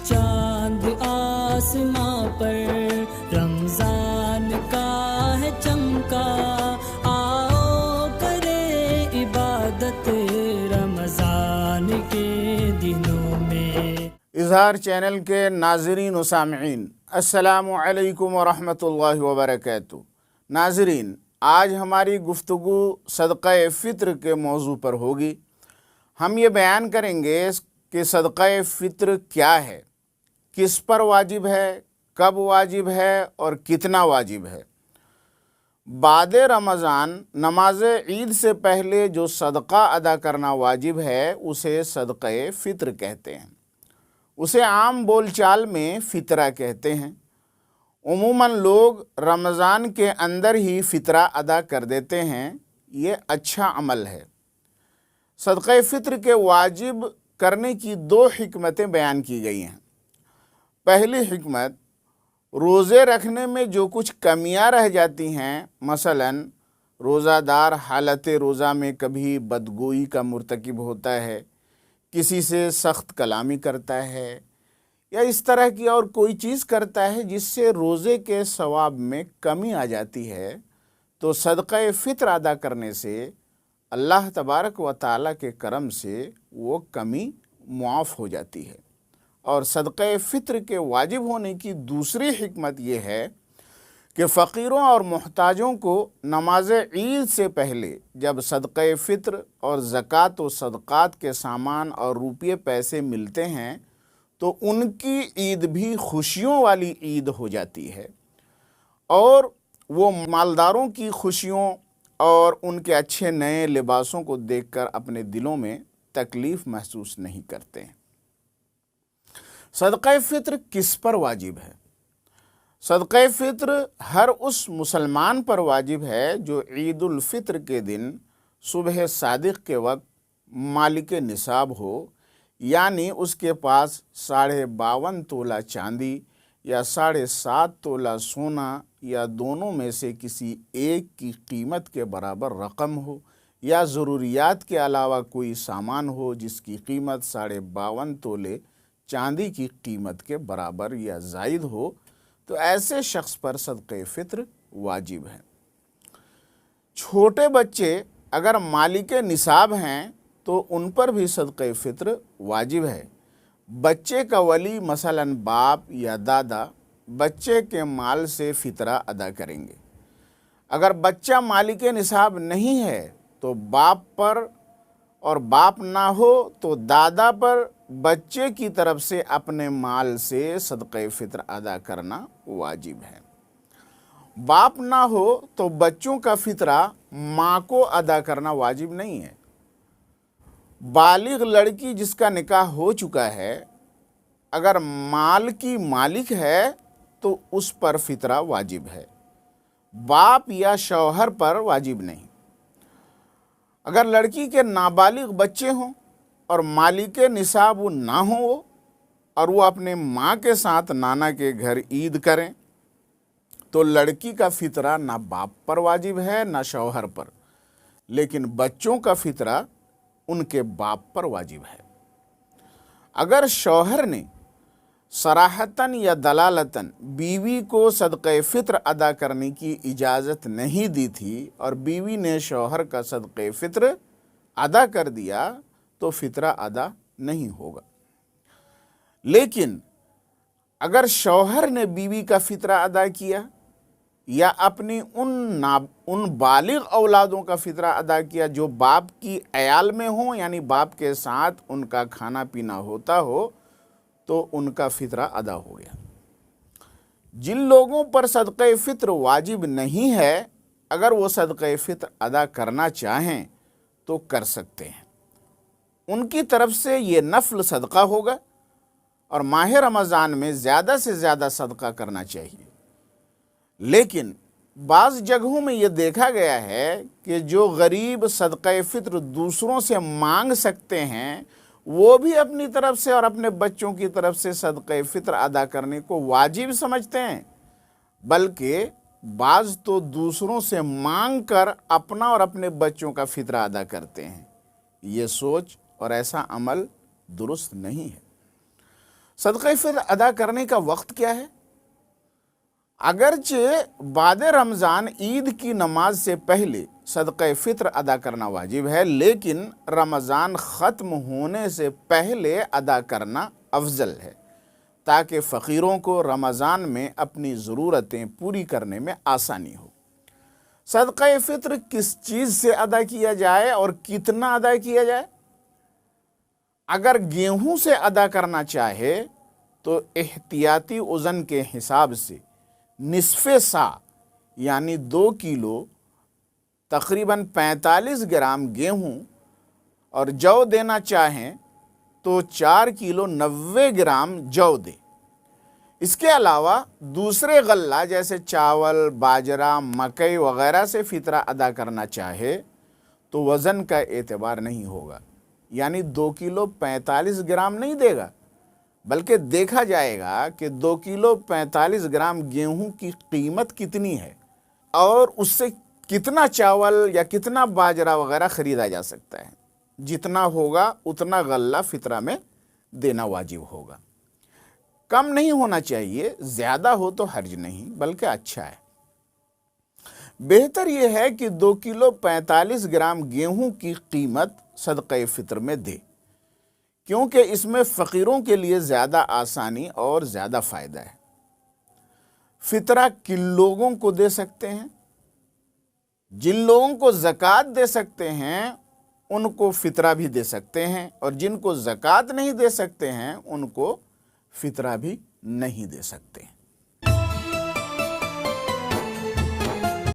चांद आसमां पर रमजान का है चमका, आओ करे इबादत रमजान के दिनों में। इजहार चैनल के नाज़रीन व सामईन, अस्सलामु अलैकुम व रहमतुल्लाहि व बरकातुहू। नाज़रीन, आज हमारी गुफ्तगू सदक़ा फ़ित्र के मौजू पर होगी। हम ये बयान करेंगे कि सदक़ा फ़ित्र क्या है, किस पर वाजिब है, कब वाजिब है और कितना वाजिब है। बाद रमज़ान नमाज ईद से पहले जो सदक़ा अदा करना वाजिब है उसे सदक़ा फ़ित्र कहते हैं। उसे आम बोलचाल में फ़ितरा कहते हैं। उमूमन लोग रमज़ान के अंदर ही फ़ितरा अदा कर देते हैं। ये अच्छा अमल है। सदक़ा फ़ित्र के वाजिब करने की दो हिकमतें बयान की गई हैं। पहली हिकमत, रोज़े रखने में जो कुछ कमियां रह जाती हैं, मसलन रोज़ादार हालत रोज़ा में कभी बदगोई का मुर्तकिब होता है, किसी से सख्त कलामी करता है या इस तरह की और कोई चीज़ करता है जिससे रोज़े के सवाब में कमी आ जाती है, तो सदक़ा फ़ित्र अदा करने से अल्लाह तबारक व तआला के करम से वो कमी मुआफ़ हो जाती है। और सदक़ा फ़ित्र के वाजिब होने की दूसरी हिकमत ये है कि फ़कीरों और मुहताजों को नमाज ईद से पहले जब सदक़ा फ़ित्र और ज़कात व सदक़ात के सामान और रुपये पैसे मिलते हैं तो उनकी ईद भी खुशियों वाली ईद हो जाती है और वो मालदारों की खुशियों और उनके अच्छे नए लिबासों को देखकर अपने दिलों में तकलीफ़ महसूस नहीं करते हैं। सदक़ा फ़ित्र किस पर वाजिब है? सदक़ा फ़ित्र हर उस मुसलमान पर वाजिब है जो ईदुल फ़ित्र के दिन सुबह सादिक़ के वक्त मालिक निसाब हो, यानी उसके पास 52.5 तोला चांदी या 7.5 तोला सोना या दोनों में से किसी एक की कीमत के बराबर रकम हो, या ज़रूरियात के अलावा कोई सामान हो जिसकी कीमत 52.5 तोले चांदी की कीमत के बराबर या ज़ायद हो, तो ऐसे शख्स पर सदक़ा फ़ित्र वाजिब है। छोटे बच्चे अगर मालिक निसाब हैं तो उन पर भी सदक़ा फ़ित्र वाजिब है। बच्चे का वली मसलन बाप या दादा बच्चे के माल से फ़ितरा अदा करेंगे। अगर बच्चा मालिक निसाब नहीं है तो बाप पर, और बाप ना हो तो दादा पर बच्चे की तरफ से अपने माल से सदक़ा फ़ित्र अदा करना वाजिब है। बाप ना हो तो बच्चों का फ़ितरा माँ को अदा करना वाजिब नहीं है। बालिग़ लड़की जिसका निकाह हो चुका है अगर माल की मालिक है तो उस पर फ़ितरा वाजिब है, बाप या शौहर पर वाजिब नहीं। अगर लड़की के नाबालिग़ बच्चे हों और मालिक निसाब ना हो और वो अपने माँ के साथ नाना के घर ईद करें तो लड़की का फ़ितरा ना बाप पर वाजिब है ना शौहर पर, लेकिन बच्चों का फ़ितरा उनके बाप पर वाजिब है। अगर शौहर ने सराहतन या दलालतन बीवी को सदक़ा फ़ित्र अदा करने की इजाज़त नहीं दी थी और बीवी ने शौहर का सदक़ा फ़ित्र अदा कर दिया तो फ़ितरा अदा नहीं होगा। लेकिन अगर शौहर ने बीवी का फ़ितरा अदा किया या अपनी उन बालिग़ औलादों का फ़ितरा अदा किया जो बाप की अयाल में हो, यानी बाप के साथ उनका खाना पीना होता हो, तो उनका फ़ितरा अदा हो गया। जिन लोगों पर सदक़ा फ़ित्र वाजिब नहीं है, अगर वो सदक़ा फ़ित्र अदा करना चाहें तो कर सकते हैं। उनकी तरफ से ये नफ़ल सदक़ा होगा और माह रमज़ान में ज़्यादा से ज़्यादा सदक़ा करना चाहिए। लेकिन बाज़ जगहों में ये देखा गया है कि जो गरीब सदक़ा फ़ित्र दूसरों से मांग सकते हैं वो भी अपनी तरफ से और अपने बच्चों की तरफ से सदक़ा फ़ित्र अदा करने को वाजिब समझते हैं, बल्कि बाज़ तो दूसरों से मांग कर अपना और अपने बच्चों का फ़ितरा अदा करते हैं। ये सोच और ऐसा अमल दुरुस्त नहीं है। صدقہ فطر ادا کرنے کا وقت کیا ہے؟ اگرچہ بعد رمضان عید کی نماز سے پہلے صدقہ فطر ادا کرنا واجب ہے، لیکن رمضان ختم ہونے سے پہلے ادا کرنا افضل ہے تاکہ فقیروں کو رمضان میں اپنی ضرورتیں پوری کرنے میں آسانی ہو۔ صدقہ فطر کس چیز سے ادا کیا جائے اور کتنا ادا کیا جائے؟ اگر گیہوں سے ادا کرنا چاہے تو احتیاطی وزن کے حساب سے نصف سا یعنی 2 کلو تقریباً 45 گرام گیہوں، اور جو دینا چاہیں تو 4 کلو 90 گرام جو دیں۔ اس کے علاوہ دوسرے غلہ جیسے چاول، باجرہ، مکئی وغیرہ سے فطرہ ادا کرنا چاہے تو وزن کا اعتبار نہیں ہوگا، یعنی 2 کلو 45 گرام نہیں دے گا، بلکہ دیکھا جائے گا کہ 2 کلو 45 گرام گیہوں کی قیمت کتنی ہے اور اس سے کتنا چاول یا کتنا باجرہ وغیرہ خریدا جا سکتا ہے۔ جتنا ہوگا اتنا غلہ فطرہ میں دینا واجب ہوگا۔ کم نہیں ہونا چاہیے، زیادہ ہو تو حرج نہیں بلکہ اچھا ہے۔ بہتر یہ ہے کہ 2 کلو 45 گرام گیہوں کی قیمت صدقہ فطر میں دے، کیونکہ اس میں فقیروں کے لیے زیادہ آسانی اور زیادہ فائدہ ہے۔ فطرہ کن لوگوں کو دے سکتے ہیں؟ جن لوگوں کو زکوٰۃ دے سکتے ہیں ان کو فطرہ بھی دے سکتے ہیں، اور جن کو زکوٰۃ نہیں دے سکتے ہیں ان کو فطرہ بھی نہیں دے سکتے ہیں۔